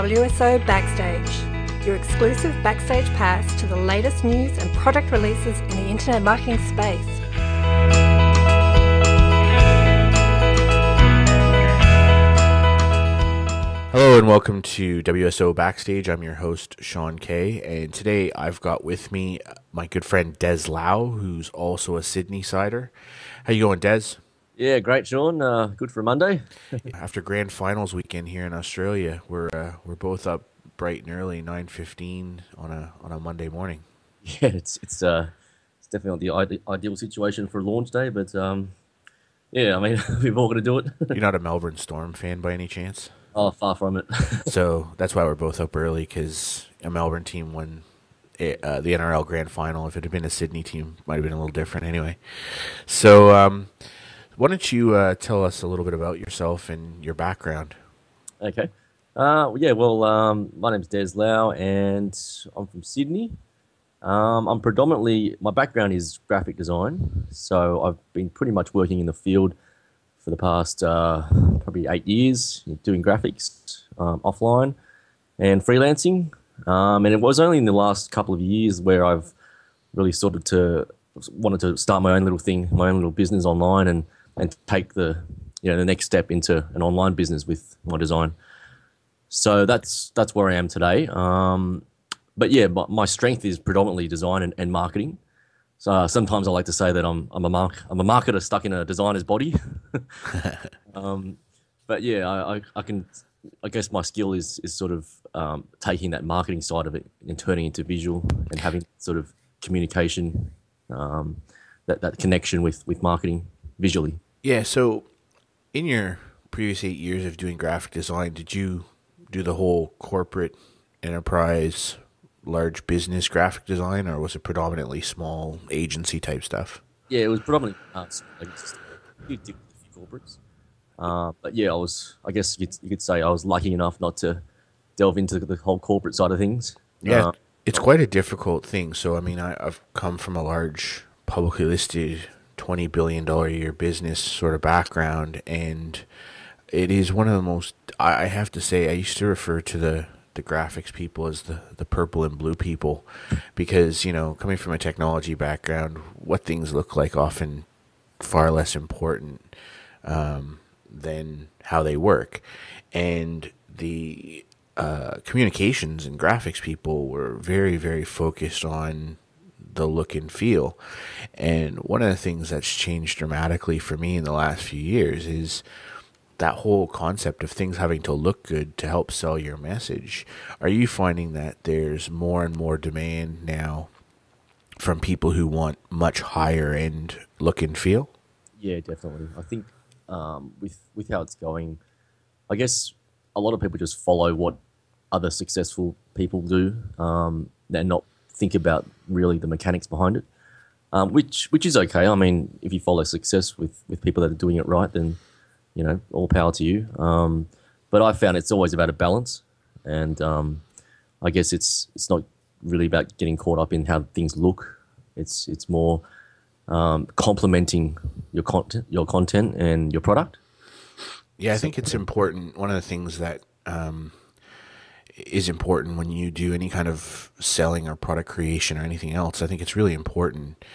WSO Backstage, your exclusive backstage pass to the latest news and product releases in the internet marketing space. Hello and welcome to WSO Backstage. I'm your host, Sean Kay, and today I've got with me my good friend Des Lau, who's also a Sydney sider. How you going, Des? Yeah, great, Sean. Good for a Monday. After grand finals weekend here in Australia, we're both up bright and early, 9:15 on a Monday morning. Yeah, it's definitely not the ideal situation for a launch day, but yeah, I mean we've all got to do it. You're not a Melbourne Storm fan by any chance? Oh, far from it. So that's why we're both up early, because a Melbourne team won the NRL grand final. If it had been a Sydney team, it might have been a little different anyway. So why don't you tell us a little bit about yourself and your background? Okay. My name's Des Lau, and I'm from Sydney. My background is graphic design, so I've been pretty much working in the field for the past probably 8 years, doing graphics offline and freelancing. And it was only in the last couple of years where I've really wanted to start my own little thing, my own little business online, and take the next step into an online business with my design. So that's where I am today. But yeah, my strength is predominantly design and marketing. So sometimes I like to say that I'm a marketer stuck in a designer's body. But yeah, I guess my skill is sort of taking that marketing side of it and turning it into visual and having sort of communication, that connection with marketing visually. Yeah, so in your previous 8 years of doing graphic design, did you do the whole corporate enterprise large business graphic design, or was it predominantly small agency type stuff? Yeah, it was predominantly just a few corporates. But yeah, I guess you could say I was lucky enough not to delve into the whole corporate side of things. Yeah, it's quite a difficult thing. So, I mean, I've come from a large publicly listed $20 billion a year business sort of background, and it is one of the most, I have to say, I used to refer to the graphics people as the purple and blue people, because, coming from a technology background, what things look like often far less important than how they work. And the communications and graphics people were very, very focused on the look and feel. And one of the things that's changed dramatically for me in the last few years is that whole concept of things having to look good to help sell your message. Are you finding that there's more and more demand now from people who want much higher end look and feel? Yeah, definitely. I think with how it's going, I guess a lot of people just follow what other successful people do, and not think about really the mechanics behind it, which is okay. I mean, if you follow success with people that are doing it right, then all power to you. But I found it's always about a balance, and I guess it's not really about getting caught up in how things look. It's more complementing your content and your product. Yeah, I think it's important. One of the things that is important when you do any kind of selling or product creation or anything else, I think it's really important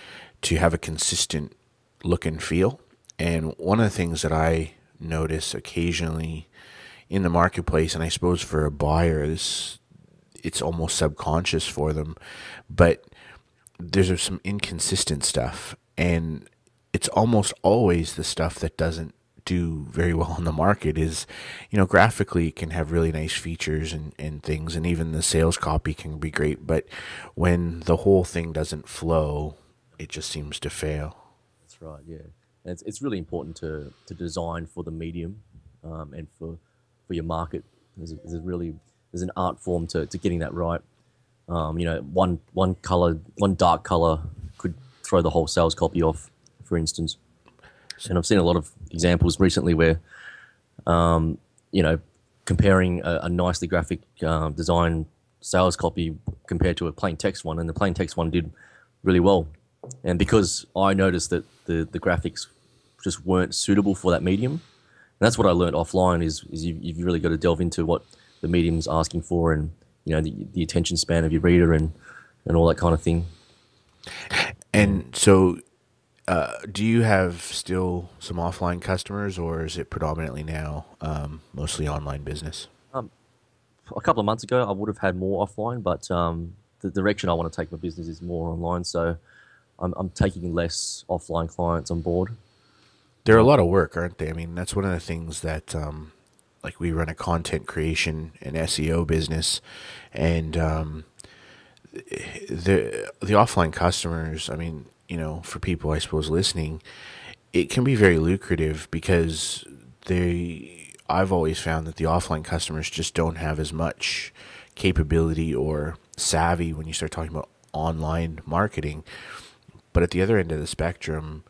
to have a consistent look and feel. And one of the things that I notice occasionally in the marketplace, and I suppose for a buyer, it's almost subconscious for them, but there's some inconsistent stuff, and it's almost always the stuff that doesn't do very well in the market. Is graphically it can have really nice features and things, and even the sales copy can be great, but when the whole thing doesn't flow, it just seems to fail. That's right. Yeah. And it's really important to design for the medium, and for your market. There's an art form to getting that right. One dark color could throw the whole sales copy off, for instance. And I've seen a lot of examples recently where, comparing a nicely graphic design sales copy compared to a plain text one, and the plain text one did really well. And because I noticed that the graphics just weren't suitable for that medium, and that's what I learned offline is you've really got to delve into what the medium's asking for, and the attention span of your reader and all that kind of thing. And so, do you have still some offline customers, or is it predominantly now mostly online business? A couple of months ago, I would have had more offline, but the direction I want to take my business is more online. So I'm taking less offline clients on board. They're a lot of work, aren't they? I mean, that's one of the things that, like, we run a content creation and SEO business, and the offline customers. I mean, for people, I suppose, listening, it can be very lucrative because I've always found that the offline customers just don't have as much capability or savvy when you start talking about online marketing. But at the other end of the spectrum,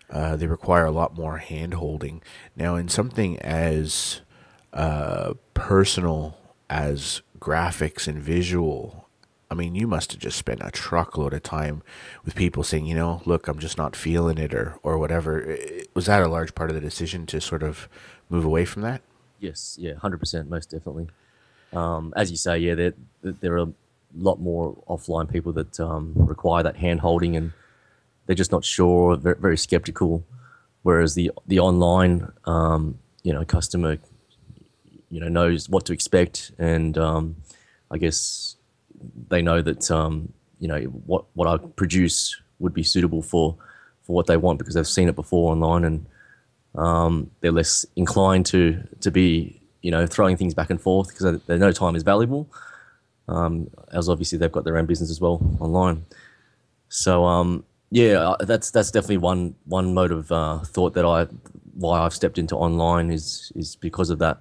they require a lot more hand holding. Now, in something as personal as graphics and visual, I mean, you must have just spent a truckload of time with people saying, look, I'm just not feeling it, or whatever. Was that a large part of the decision to sort of move away from that? Yes, yeah, 100%, most definitely. As you say, yeah, there are a lot more offline people that require that hand holding, and they're just not sure, very, very skeptical. Whereas the online, customer, knows what to expect, and I guess they know that what I produce would be suitable for what they want because they've seen it before online, and they're less inclined to be throwing things back and forth because they know time is valuable. As obviously they've got their own business as well online. So yeah, that's definitely one mode of thought that why I've stepped into online is because of that,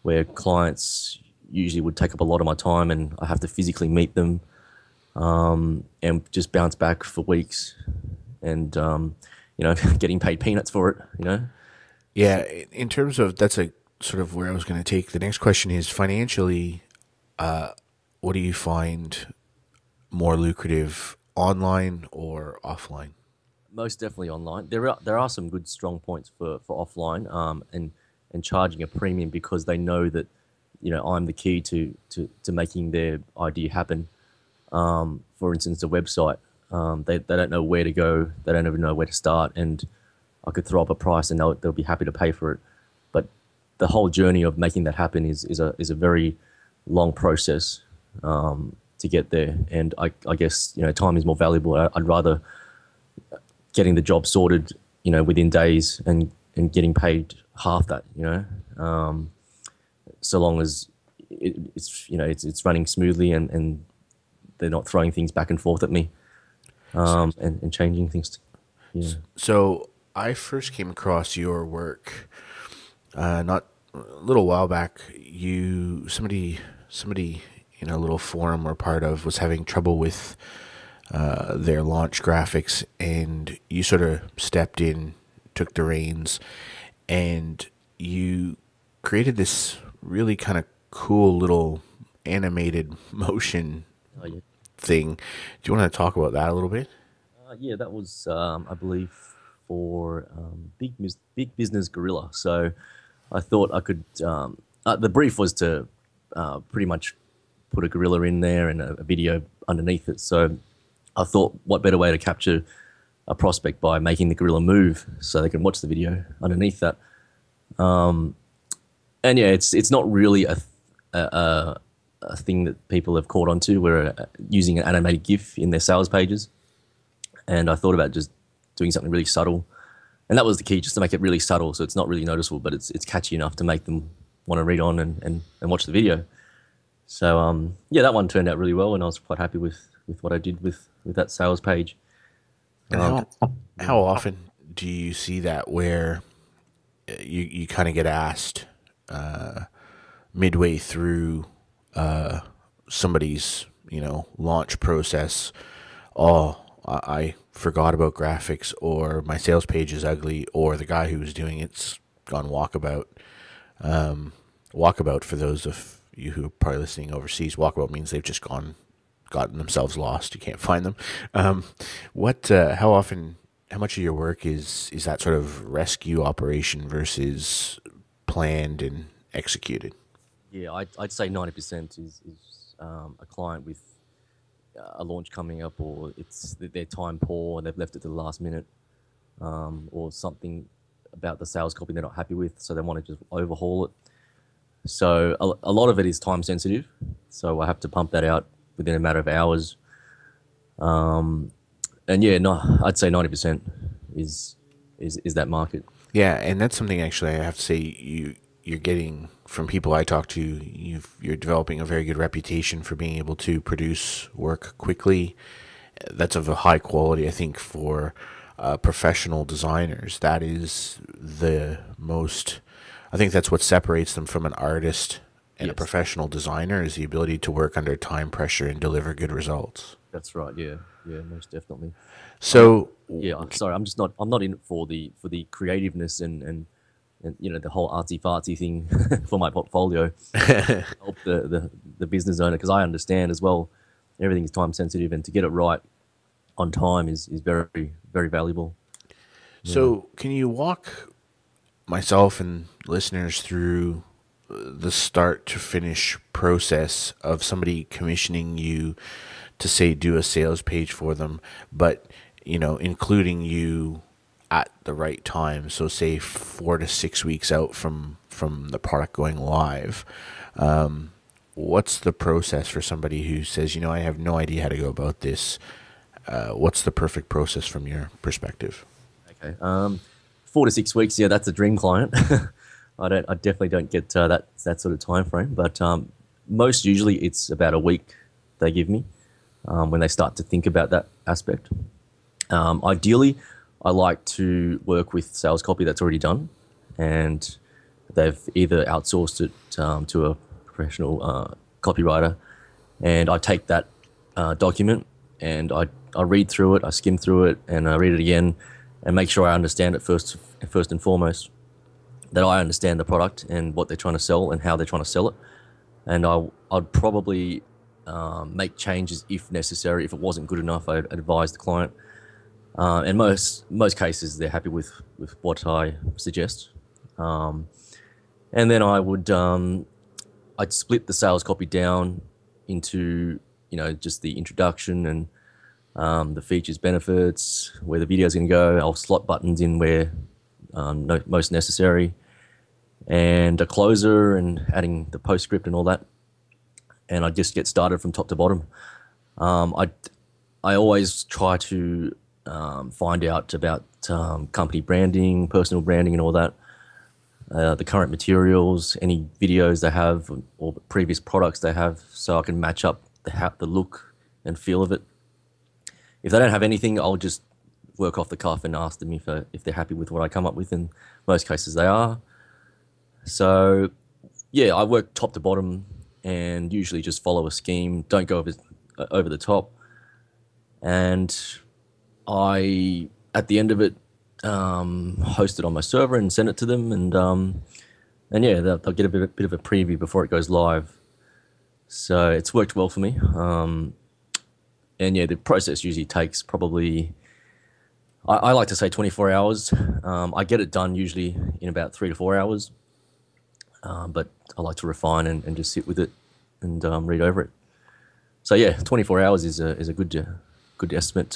where clients usually would take up a lot of my time and I have to physically meet them and just bounce back for weeks and getting paid peanuts for it. Yeah, in terms of, that's a sort of where I was going to take the next question is financially, what do you find more lucrative, online or offline? Most definitely online. There are some good strong points for offline, and charging a premium because they know that I'm the key to making their idea happen. For instance, a website. They don't know where to go. They don't even know where to start, and I could throw up a price and they'll be happy to pay for it. But the whole journey of making that happen is a very long process to get there. And I guess time is more valuable. I'd rather getting the job sorted within days and getting paid half that. So long as it's running smoothly and they're not throwing things back and forth at me and changing things. So I first came across your work not a little while back. Somebody in a little forum we're part of was having trouble with their launch graphics, and you sort of stepped in, took the reins, and you created this really kind of cool little animated motion thing. Do you want to talk about that a little bit? Yeah, that was I believe for Big Business Gorilla. So I thought I could. The brief was to pretty much put a gorilla in there and a video underneath it. So I thought, what better way to capture a prospect by making the gorilla move so they can watch the video underneath that. And yeah, it's not really a thing that people have caught on to. We're using an animated GIF in their sales pages, and I thought about just doing something really subtle, and that was the key, just to make it really subtle, so it's not really noticeable, but it's catchy enough to make them want to read on and watch the video. So yeah, that one turned out really well, and I was quite happy with what I did with that sales page. And how often do you see that where you kind of get asked midway through somebody's launch process, oh, I forgot about graphics, or my sales page is ugly, or the guy who was doing it's gone walkabout. Walkabout, for those of you who are probably listening overseas, walkabout means they've just gotten themselves lost. You can't find them. How often, how much of your work is that sort of rescue operation versus planned and executed? Yeah, I'd say 90% is a client with a launch coming up, or it's their time poor and they've left it to the last minute, or something about the sales copy they're not happy with, so they want to just overhaul it. So a lot of it is time sensitive, so I have to pump that out within a matter of hours. And yeah, no, I'd say 90% is is that market. Yeah, and that's something actually I have to say you're getting from people I talk to. You're developing a very good reputation for being able to produce work quickly. That's of a high quality, I think, for professional designers. That is the most. I think that's what separates them from an artist and a Yes, professional designer is the ability to work under time pressure and deliver good results. that's right. Yeah, yeah, most definitely. I'm So, Yeah, I'm sorry. I'm not in it for the creativeness and the whole artsy fartsy thing for my portfolio. Help the business owner, because I understand as well. Everything is time sensitive, and to get it right on time is very very valuable. Yeah. so can you walk myself and listeners through the start to finish process of somebody commissioning you to say do a sales page for them, but including you at the right time. So say 4 to 6 weeks out from the product going live. What's the process for somebody who says, I have no idea how to go about this? What's the perfect process from your perspective? Okay. 4 to 6 weeks. Yeah, that's a dream client. I definitely don't get that sort of time frame, but most usually it's about a week they give me when they start to think about that aspect. Ideally, I like to work with sales copy that's already done, and they've either outsourced it to a professional copywriter, and I take that document and I read through it, I skim through it, and I read it again, and make sure I understand it first and foremost, that I understand the product and what they're trying to sell and how they're trying to sell it, and I'd probably make changes if necessary. If it wasn't good enough, I'd advise the client. And most cases, they're happy with what I suggest. And then I'd split the sales copy down into just the introduction and the features, benefits, where the video's going to go. I'll slot buttons in where most necessary, and a closer, and adding the postscript and all that. And I just get started from top to bottom. I always try to find out about company branding, personal branding, and all that. The current materials, any videos they have, or previous products they have, so I can match up the look and feel of it. If they don't have anything, I'll just work off the cuff and ask them if they're happy with what I come up with. In most cases, they are. So, yeah, I work top to bottom and usually just follow a scheme. Don't go over the top. And at the end of it, host it on my server and send it to them, and yeah, they'll get a bit of a preview before it goes live. So it's worked well for me. And yeah, the process usually takes probably, I like to say 24 hours. I get it done usually in about 3 to 4 hours, but I like to refine and just sit with it and read over it. So yeah, 24 hours is a good estimate,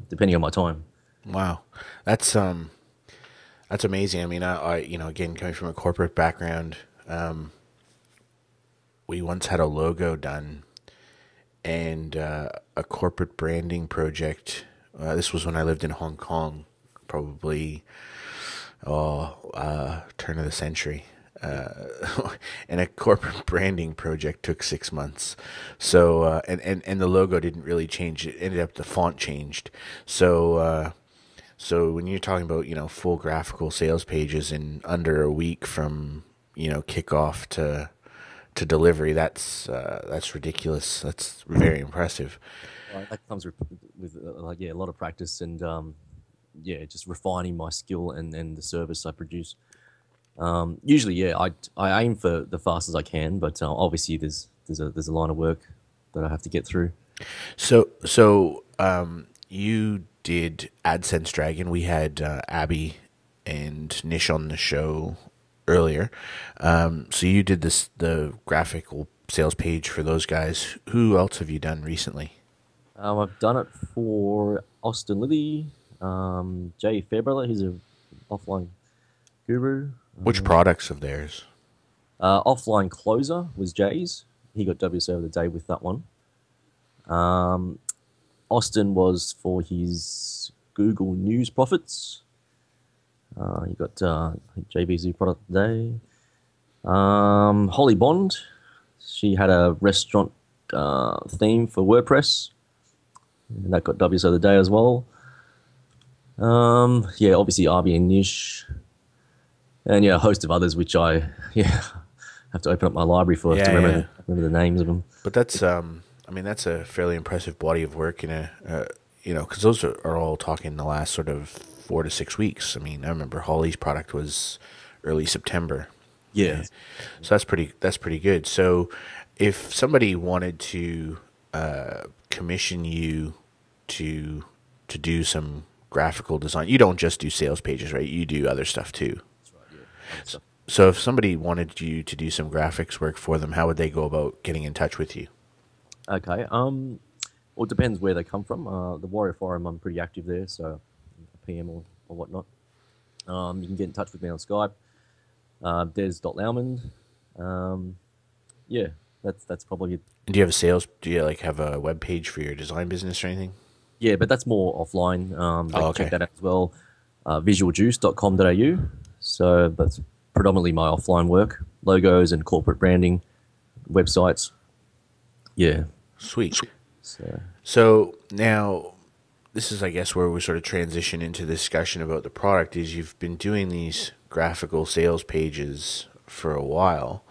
depending on my time. Wow, that's amazing. I mean, I again, coming from a corporate background, we once had a logo done and a corporate branding project. This was when I lived in Hong Kong, probably turn of the century. And a corporate branding project took 6 months. So and the logo didn't really change. It ended up the font changed. So when you're talking about full graphical sales pages in under a week from kickoff to delivery, that's ridiculous. That's very impressive. That comes with a lot of practice and yeah, just refining my skill and the service I produce. Usually, yeah, I aim for the fastest I can, but obviously there's a line of work that I have to get through. So you did AdSense Dragon. We had Abby and Nish on the show earlier. So you did the graphical sales page for those guys. Who else have you done recently? I've done it for Austin Lilly, Jay Fairbrother. He's a offline guru. Which products of theirs? Offline closer was Jay's. He got WSO of the day with that one. Austin was for his Google News profits. He got I think JVZ product of the day. Holly Bond, she had a restaurant theme for WordPress, and that got WSO of the day as well. Yeah, obviously RB and Niche, and yeah, a host of others which I have to open up my library for to remember the names of them. But that's I mean, that's a fairly impressive body of work in a because those are all talking the last sort of 4 to 6 weeks. I mean, I remember Holly's product was early September. Yeah. So that's pretty good. So if somebody wanted to commission you to do some graphical design, you don't just do sales pages, right? You do other stuff too. That's right, yeah. Other stuff. So if somebody wanted you to do some graphics work for them, how would they go about getting in touch with you? Okay. Well, it depends where they come from. The Warrior Forum, I'm pretty active there, so PM or whatnot. You can get in touch with me on Skype. Des.Lauman. Yeah, that's probably it. Do you have a sales? Do you like have a web page for your design business or anything? Yeah, but that's more offline. They can okay. check that out as well. Visualjuice.com.au. So that's predominantly my offline work, logos and corporate branding, websites. Yeah. Sweet. So So now, this is, I guess, where we sort of transition into the discussion about the product. Is you've been doing these graphical sales pages for a while.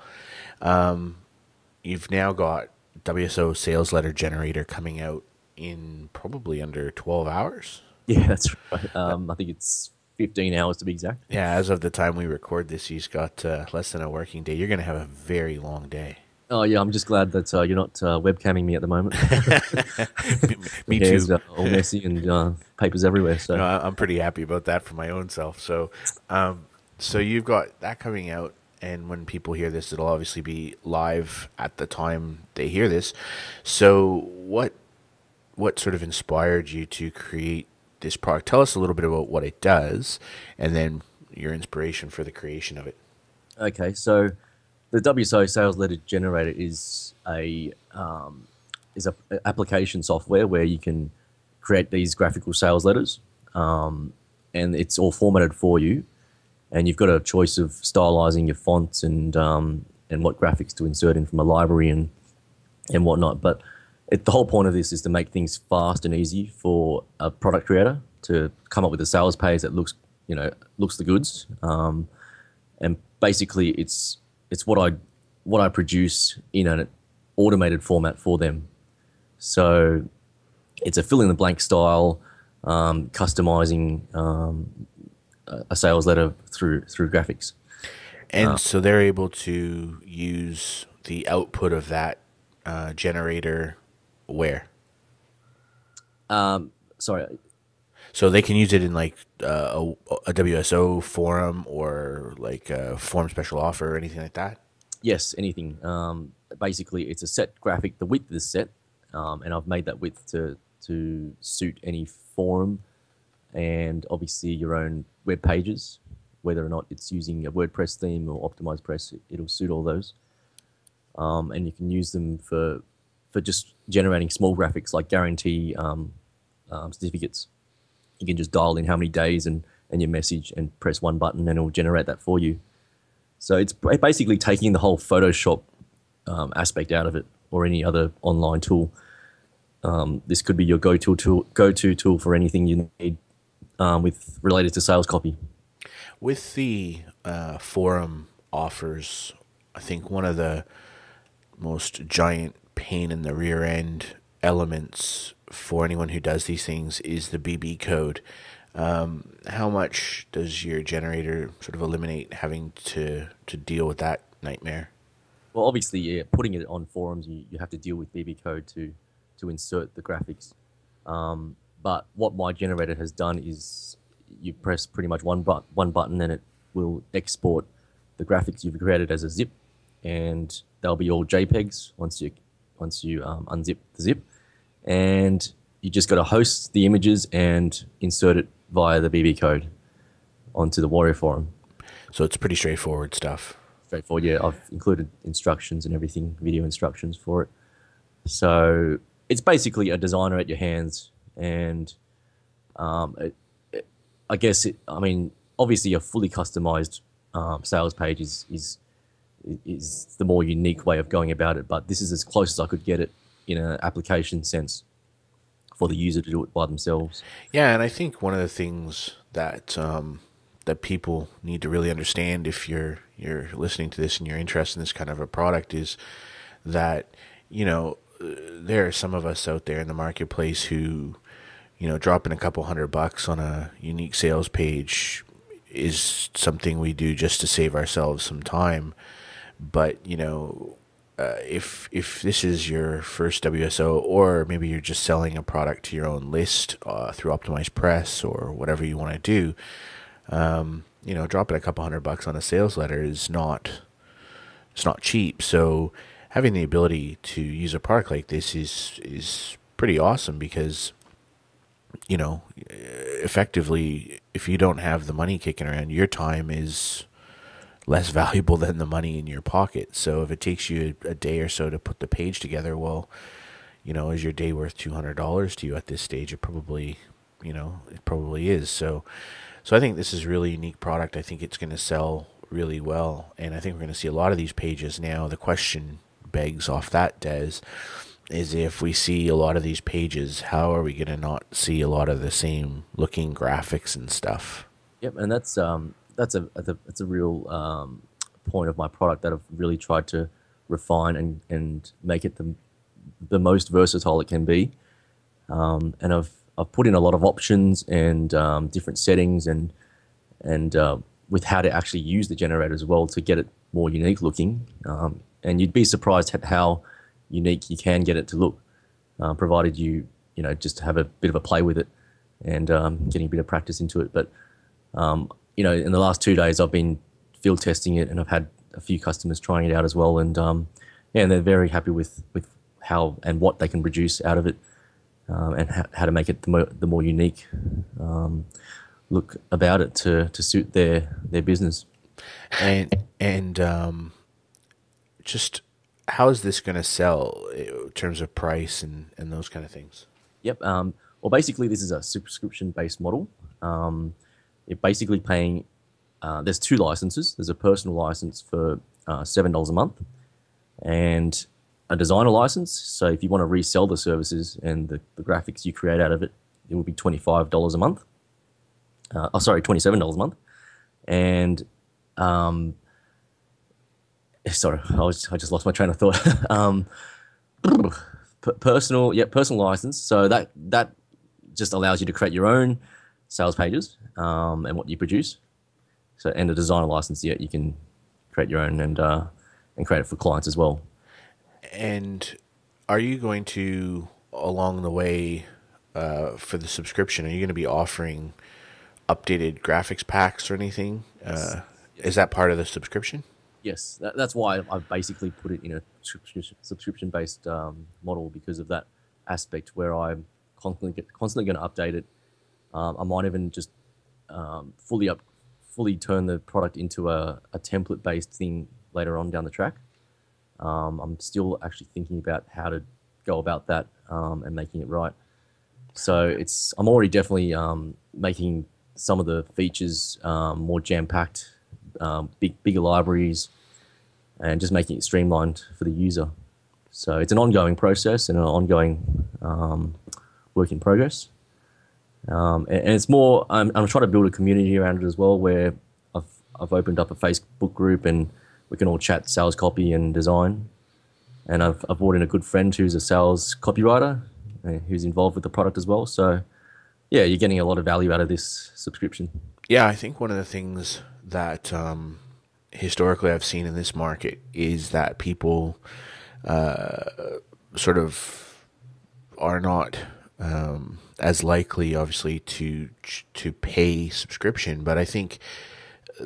You've now got WSO Sales Letter Generator coming out in probably under 12 hours. yeah, that's right. I think it's 15 hours to be exact. Yeah, as of the time we record this, he's got less than a working day. You're going to have a very long day. Oh yeah, I'm just glad that you're not webcamming me at the moment. Me The hair's, too. all messy and papers everywhere. So No, I'm pretty happy about that for my own self. So, so you've got that coming out, and when people hear this, it'll obviously be live at the time they hear this. So, what sort of inspired you to create this product? Tell us a little bit about what it does, and then your inspiration for the creation of it. okay, so the WSO Sales Letter Generator is a application software where you can create these graphical sales letters, and it's all formatted for you. And you've got a choice of stylizing your fonts and what graphics to insert in from a library and whatnot. But the whole point of this is to make things fast and easy for a product creator to come up with a sales page that looks the goods. And basically, it's what I produce in an automated format for them. So it's a fill in the blank style, customizing a sales letter through graphics. And so they're able to use the output of that generator where? Sorry. So they can use it in like a WSO forum or like a forum special offer or anything like that? Yes, anything. Basically, it's a set graphic. The width is set, and I've made that width to suit any forum and obviously your own web pages, whether or not it's using a WordPress theme or optimized press, it'll suit all those. And you can use them for just generating small graphics like guarantee certificates. You can just dial in how many days and your message and press one button and it'll generate that for you. So it's basically taking the whole Photoshop aspect out of it or any other online tool. This could be your go-to tool for anything you need with related to sales copy. With the forum offers, I think one of the most giant pain in the rear end elements for anyone who does these things is the BB code. How much does your generator sort of eliminate having to deal with that nightmare? Well, obviously, yeah, putting it on forums, you have to deal with BB code to insert the graphics. But what my generator has done is you press pretty much one button and it will export the graphics you've created as a zip, and they'll be all JPEGs once you unzip the zip, and you just got to host the images and insert it via the BB code onto the Warrior forum. So it's pretty straightforward stuff. Straightforward, yeah. I've included instructions and everything, video instructions for it. So it's basically a designer at your hands, and I guess I mean, obviously a fully customized sales page is the more unique way of going about it. But this is as close as I could get it in an application sense for the user to do it by themselves. Yeah, and I think one of the things that that people need to really understand, if you're listening to this and you're interested in this kind of a product, is that, you know, there are some of us out there in the marketplace who, you know, dropping a couple $100 on a unique sales page is something we do just to save ourselves some time. But, you know, if this is your first WSO, or maybe you're just selling a product to your own list through Optimized Press or whatever you want to do, you know, dropping a couple $100 on a sales letter is not cheap. So having the ability to use a product like this is pretty awesome, because, you know, effectively, if you don't have the money kicking around, your time is less valuable than the money in your pocket. So if it takes you a day or so to put the page together, well, you know, is your day worth $200 to you at this stage? It probably, you know, it probably is. So I think this is a really unique product. I think it's going to sell really well, and I think we're going to see a lot of these pages now. The question begs off that, Des, is if we see a lot of these pages, how are we going to not see a lot of the same looking graphics and stuff? Yep, and that's a real point of my product that I've really tried to refine and make it the most versatile it can be. And I've put in a lot of options and different settings and with how to actually use the generator as well to get it more unique looking. And you'd be surprised at how unique you can get it to look, provided you just have a bit of a play with it and getting a bit of practice into it. But you know, in the last 2 days, I've been field testing it, and I've had a few customers trying it out as well, and yeah, and they're very happy with how and what they can produce out of it, and how to make it the more unique look about it to suit their business. And just how is this going to sell in terms of price and those kind of things? Yep. Well, basically, this is a subscription-based model. You're basically paying. There's 2 licenses. There's a personal license for $7 a month, and a designer license. So if you want to resell the services and the graphics you create out of it, it will be $25 a month. $27 a month. And sorry, I just lost my train of thought. Personal license. So that just allows you to create your own sales pages and what you produce. So, and a designer license, yeah, you can create your own and create it for clients as well. And are you going to, along the way, for the subscription, are you going to be offering updated graphics packs or anything? Yes. Is that part of the subscription? Yes, that's why I've basically put it in a subscription-based model, because of that aspect where I'm constantly going to update it. I might even just fully turn the product into a template-based thing later on down the track. I'm still actually thinking about how to go about that and making it right. So I'm already definitely making some of the features more jam-packed, bigger libraries, and just making it streamlined for the user. So it's an ongoing process and an ongoing work in progress. And it's more, I'm trying to build a community around it as well, where I've opened up a Facebook group and we can all chat sales copy and design. And I've brought in a good friend who's a sales copywriter who's involved with the product as well. So yeah, you're getting a lot of value out of this subscription. Yeah, I think one of the things that historically I've seen in this market is that people sort of are not as likely, obviously, to pay subscription. But I think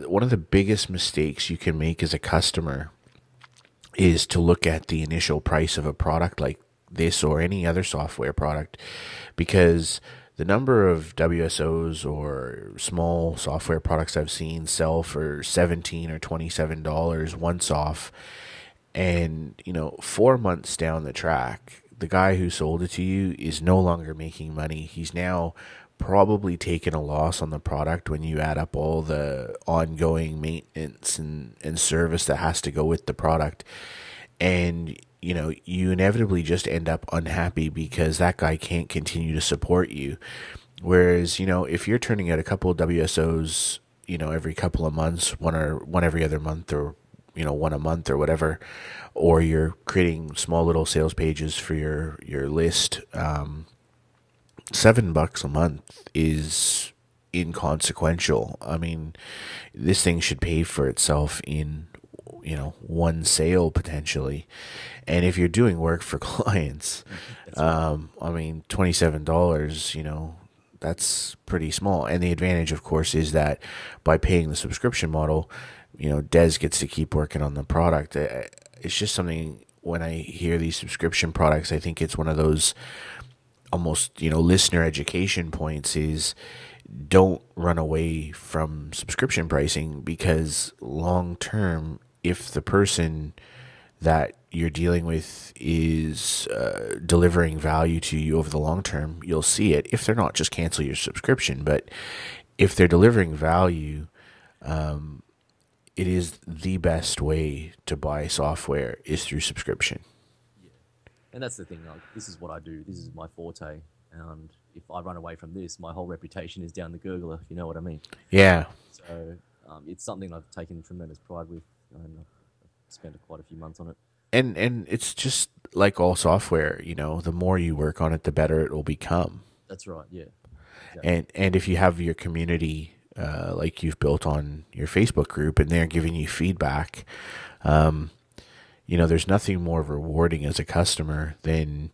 one of the biggest mistakes you can make as a customer is to look at the initial price of a product like this or any other software product, because the number of WSOs or small software products I've seen sell for $17 or $27 once off, and 4 months down the track, the guy who sold it to you is no longer making money. He's now probably taken a loss on the product when you add up all the ongoing maintenance and service that has to go with the product. And you inevitably just end up unhappy because that guy can't continue to support you. Whereas, if you're turning out a couple of WSOs, every couple of months, one every other month, or one a month or whatever, or you're creating small little sales pages for your list, $7 a month is inconsequential. I mean, this thing should pay for itself in one sale potentially. And if you're doing work for clients, I mean, $27, that's pretty small. And the advantage, of course, is that by paying the subscription model, Des gets to keep working on the product. It's just something, when I hear these subscription products, I think it's one of those almost, listener education points is don't run away from subscription pricing, because long term, if the person that you're dealing with is delivering value to you over the long term, you'll see it. If they're not, just cancel your subscription. But if they're delivering value, it is the best way to buy software is through subscription. Yeah. And that's the thing. Like, this is what I do. This is my forte. And if I run away from this, my whole reputation is down the gurgler, if you know what I mean. Yeah. So it's something I've taken tremendous pride with, and I've spent quite a few months on it. And it's just like all software, the more you work on it, the better it will become. That's right, yeah. Exactly. And if you have your community like you've built on your Facebook group, and they're giving you feedback, there's nothing more rewarding as a customer than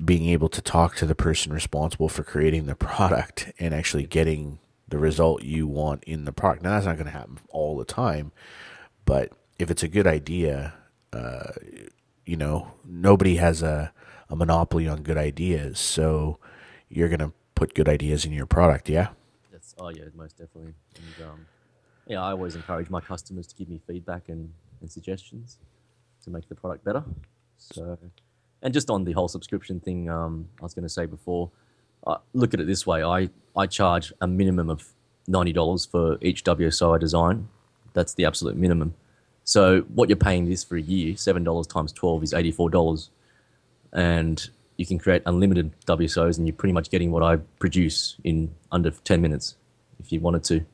being able to talk to the person responsible for creating the product and actually getting the result you want in the product. Now, that's not going to happen all the time, but if it's a good idea, nobody has a monopoly on good ideas, so you're going to put good ideas in your product, yeah? Yeah, most definitely. And I always encourage my customers to give me feedback and suggestions to make the product better. So, and just on the whole subscription thing, I was going to say before, look at it this way. I charge a minimum of $90 for each WSO I design. That's the absolute minimum. So what you're paying this for a year, $7 times 12 is $84. And you can create unlimited WSOs, and you're pretty much getting what I produce in under 10 minutes if you wanted to.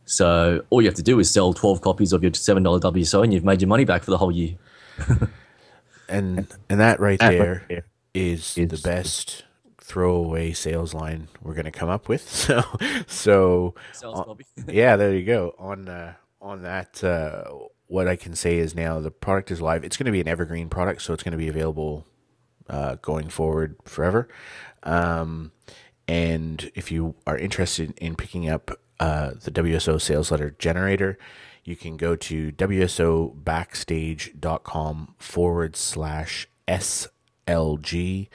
So all you have to do is sell 12 copies of your $7 WSO, and you've made your money back for the whole year. and that right there is the best throwaway sales line we're going to come up with. So yeah, there you go. On that, what I can say is now the product is live. It's going to be an evergreen product, so it's going to be available going forward forever. And if you are interested in picking up the WSO sales letter generator, you can go to wsobackstage.com/SLG,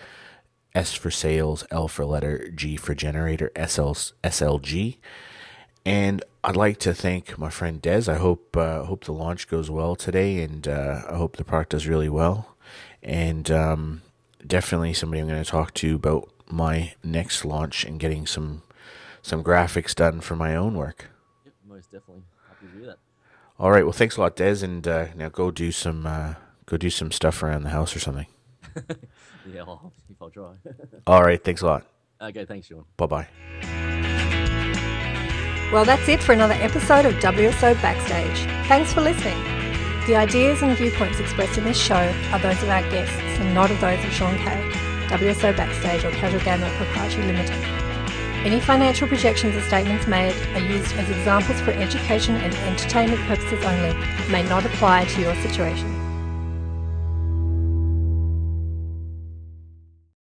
S for sales, L for letter, G for generator, SLG. And I'd like to thank my friend Des. I hope the launch goes well today, and I hope the product does really well. And definitely somebody I'm going to talk to about my next launch and getting some graphics done for my own work. Yep, most definitely. Happy to do that. All right. Well, thanks a lot, Des, and now go do some stuff around the house or something. Yeah, I'll try. All right. Thanks a lot. Okay. Thanks, Sean. Bye-bye. Well, that's it for another episode of WSO Backstage. Thanks for listening. The ideas and viewpoints expressed in this show are those of our guests and not of those of Sean Kay, WSO Backstage or Casual Gamer Proprietary Limited. Any financial projections or statements made are used as examples for education and entertainment purposes only, may not apply to your situation.